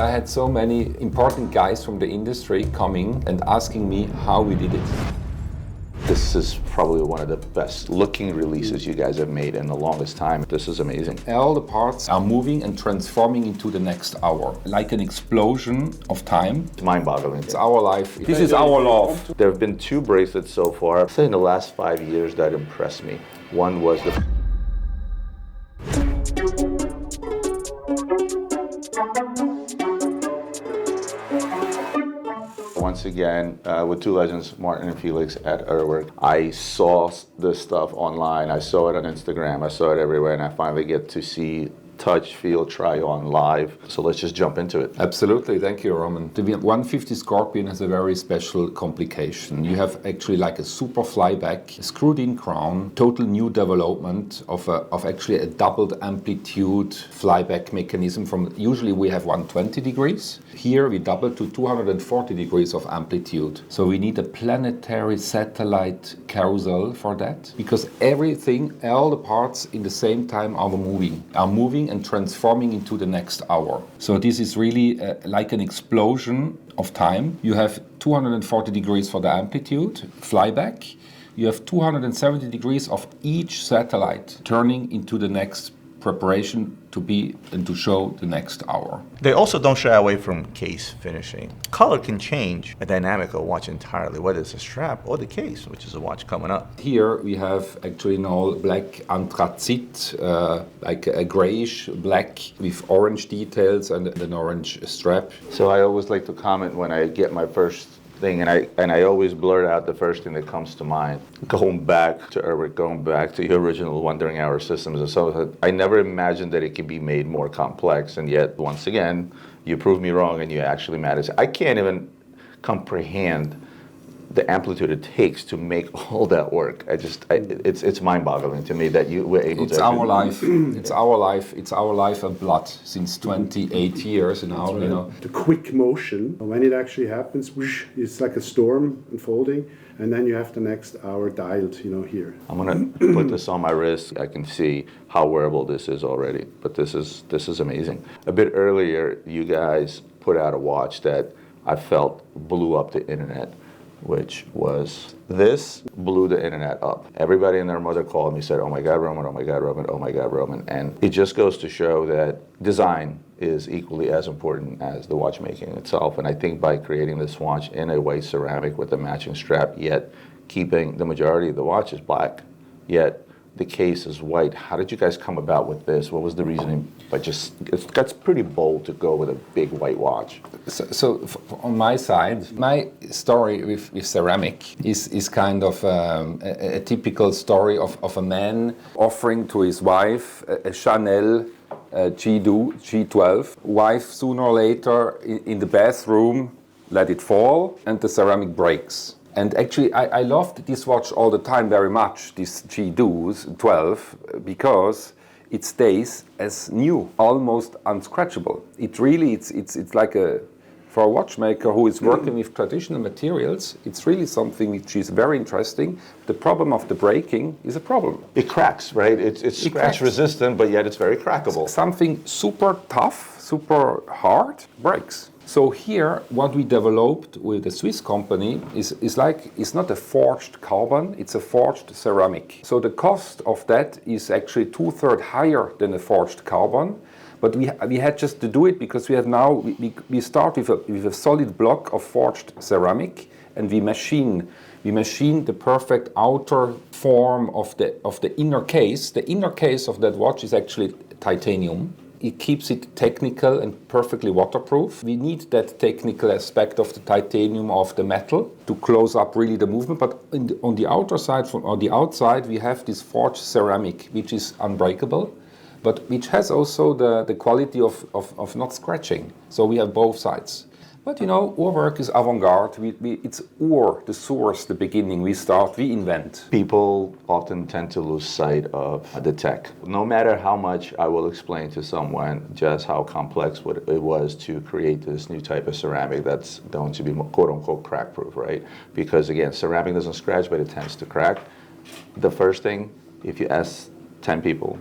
I had so many important guys from the industry coming and asking me how we did it. This is probably one of the best looking releases you guys have made in the longest time. This is amazing. All the parts are moving and transforming into the next hour, like an explosion of time. It's mind-boggling. It's our life. This is our love. There have been 2 bracelets so far, I'd say in the last 5 years, that impressed me. One was the once again, with 2 legends, Martin and Felix at Urwerk. I saw this stuff online, I saw it on Instagram, I saw it everywhere, and I finally get to see, touch, feel, try on live. So let's just jump into it. Absolutely, thank you, Roman. The 150 Scorpion has a very special complication. You have actually like a super flyback, screwed-in crown, total new development of actually a doubled amplitude flyback mechanism. From usually we have 120 degrees. Here we double to 240 degrees of amplitude. So we need a planetary satellite carousel for that, because everything, all the parts in the same time are moving and transforming into the next hour. So this is really like an explosion of time. You have 240 degrees for the amplitude, flyback. You have 270 degrees of each satellite turning into the next preparation to be and to show the next hour. They also don't shy away from case finishing. Color can change a dynamic of a watch entirely, whether it's a strap or the case, which is a watch coming up. Here we have actually an all black anthracite, like a grayish black with orange details and an orange strap. So I always like to comment when I get my first thing, and I always blurt out the first thing that comes to mind. Going back to Urwerk, going back to your original Wandering Hour systems and so on, I never imagined that it could be made more complex, and yet once again, you proved me wrong and you actually managed. I can't even comprehend the amplitude it takes to make all that work. It's mind-boggling to me that you were able to. It's our life. It's our life. It's our life and blood since 28 years now. Right. You know. The quick motion, when it actually happens, whoosh, it's like a storm unfolding, and then you have the next hour dialed, here. I'm gonna put this on my wrist. I can see how wearable this is already, but this is amazing. A bit earlier, you guys put out a watch that I felt blew up the internet, which was, this blew the internet up. Everybody and their mother called me, said, oh my God, Roman, oh my God, Roman, oh my God, Roman. And it just goes to show that design is equally as important as the watchmaking itself. And I think by creating this watch in a white ceramic with a matching strap, yet keeping the majority of the watch is black, yet the case is white. How did you guys come about with this? What was the reasoning? But that's pretty bold to go with a big white watch. So on my side, my story with ceramic is kind of a typical story of a man offering to his wife a Chanel G12. Wife sooner or later in the bathroom let it fall and the ceramic breaks. And actually, I loved this watch all the time very much, this G12, because it stays as new, almost unscratchable. It really, it's like for a watchmaker who is working with traditional materials, it's really something which is very interesting. The problem of the breaking is a problem. It cracks, right? It's scratch resistant, but yet it's very crackable. Something super tough, super hard, breaks. So here, what we developed with a Swiss company is not a forged carbon, it's a forged ceramic. So the cost of that is actually 2/3 higher than a forged carbon. But we had just to do it because we start with a solid block of forged ceramic, and we machine the perfect outer form of the inner case. The inner case of that watch is actually titanium. It keeps it technical and perfectly waterproof. We need that technical aspect of the titanium, of the metal, to close up really the movement. But on the outer side, on the outside, we have this forged ceramic, which is unbreakable, but which has also the quality of not scratching. So we have both sides. But Urwerk is avant-garde. It's the source, the beginning. We invent. People often tend to lose sight of the tech. No matter how much I will explain to someone just how complex it was to create this new type of ceramic that's going to be quote-unquote crack-proof, right? Because again, ceramic doesn't scratch, but it tends to crack. The first thing, if you ask 10 people,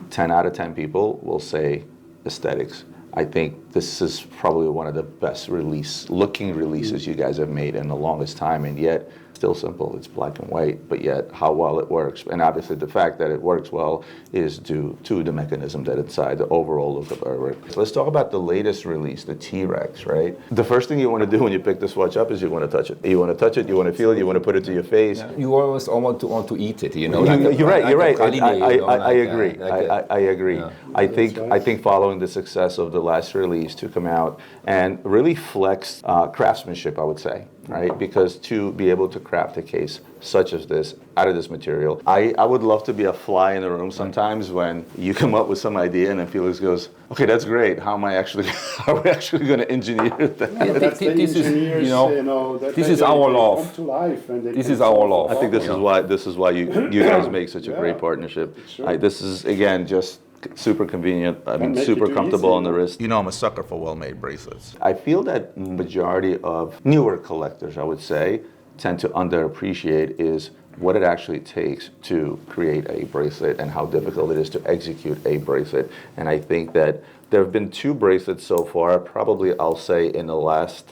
10 out of 10 people will say aesthetics. I think this is probably one of the best looking releases you guys have made in the longest time, and yet still simple. It's black and white, but yet how well it works. And obviously the fact that it works well is due to the mechanism that inside, the overall look of Urwerk. So let's talk about the latest release, the T-Rex, right? The first thing you want to do when you pick this watch up is you want to touch it. You want to touch it, you want to feel it, you want to put it to your face. Yeah. You always want to eat it, you know. You're right. I agree. I I agree. Yeah. I think following the success of the last release to come out and really flex craftsmanship, I would say, right? Because to be able to craft a case such as this out of this material, I would love to be a fly in the room sometimes when you come up with some idea and then Felix goes, okay, that's great. How am I actually? How are we actually going to engineer that? Yeah, but that's the This is, engineers, you know, that this they- is they our come love. to life and they This can is our solve love. I think this is why you guys make such a Yeah. great partnership. Sure. This is again just super convenient. I mean, make super it comfortable easy. on the wrist. You know, I'm a sucker for well-made bracelets. I feel that majority of newer collectors, I would say, tend to underappreciate is what it actually takes to create a bracelet and how difficult it is to execute a bracelet. And I think that there have been two bracelets so far, probably I'll say in the last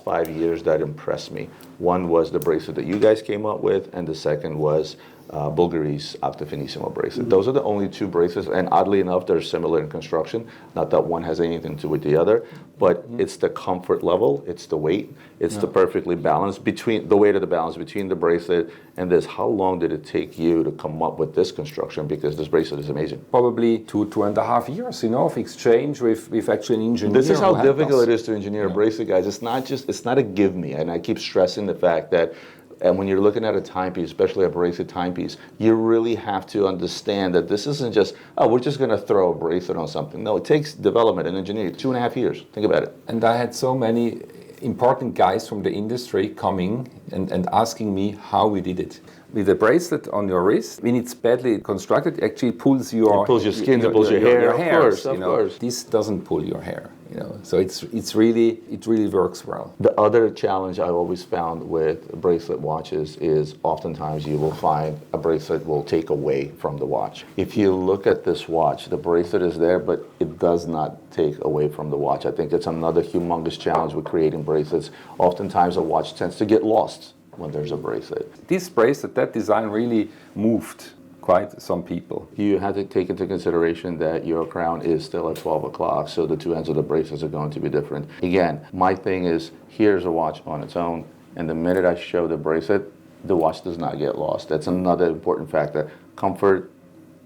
5 years that impressed me. One was the bracelet that you guys came up with, and the second was Bulgari's Octafinissimo bracelet. Those are the only two bracelets, and oddly enough, they're similar in construction. Not that one has anything to do with the other, but it's the comfort level, it's the weight, it's the perfectly balanced between the weight of the balance between the bracelet and this. How long did it take you to come up with this construction? Because this bracelet is amazing. Probably 2.5 years, you know, of exchange with actually an engineer. This is how who helped difficult us. it is to engineer a bracelet, guys. It's not a give me, and I keep stressing the fact that. And when you're looking at a timepiece, especially a bracelet timepiece, you really have to understand that this isn't just, oh, we're just going to throw a bracelet on something. No, it takes development and engineering, 2.5 years. Think about it. And I had so many important guys from the industry coming and asking me how we did it. With a bracelet on your wrist, when it's badly constructed, it actually pulls your... It pulls your skin, it pulls your hair, of hairs, course, you know. of course. This doesn't pull your hair, you know. So it really works well. The other challenge I've always found with bracelet watches is oftentimes you will find a bracelet will take away from the watch. If you look at this watch, the bracelet is there, but it does not take away from the watch. I think it's another humongous challenge with creating bracelets. Oftentimes a watch tends to get lost when there's a bracelet. This bracelet, that design really moved quite some people. You have to take into consideration that your crown is still at 12 o'clock, so the two ends of the bracelets are going to be different. Again, my thing is, here's a watch on its own, and the minute I show the bracelet, the watch does not get lost. That's another important factor. Comfort,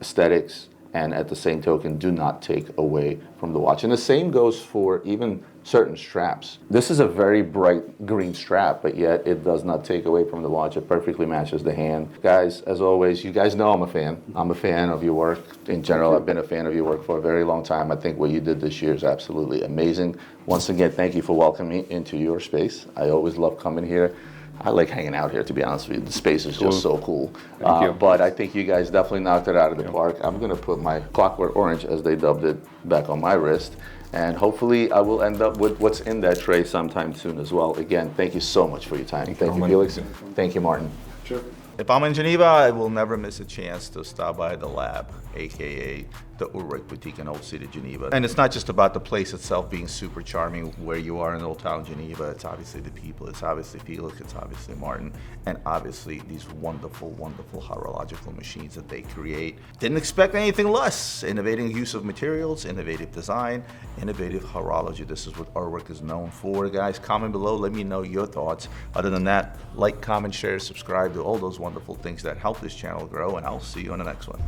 aesthetics, and at the same token, do not take away from the watch. And the same goes for even certain straps. This is a very bright green strap, but yet it does not take away from the watch. It perfectly matches the hand. Guys, as always, you guys know I'm a fan. I'm a fan of your work. In general, I've been a fan of your work for a very long time. I think what you did this year is absolutely amazing. Once again, thank you for welcoming me into your space. I always love coming here. I like hanging out here, to be honest with you. The space is just so cool. Thank you. But I think you guys definitely knocked it out of the park. I'm going to put my Clockwork Orange, as they dubbed it, back on my wrist. And hopefully I will end up with what's in that tray sometime soon as well. Again, thank you so much for your time. Thank you, Roman. Felix. Thank you, Martin. Sure. If I'm in Geneva, I will never miss a chance to stop by the lab, aka the Urwerk Boutique in Old City, Geneva. And it's not just about the place itself being super charming where you are in Old Town Geneva. It's obviously the people, it's obviously Felix, it's obviously Martin, and obviously these wonderful, wonderful horological machines that they create. Didn't expect anything less. Innovative use of materials, innovative design, innovative horology. This is what Urwerk is known for, guys. Comment below, let me know your thoughts. Other than that, like, comment, share, subscribe to all those wonderful things that help this channel grow, and I'll see you on the next one.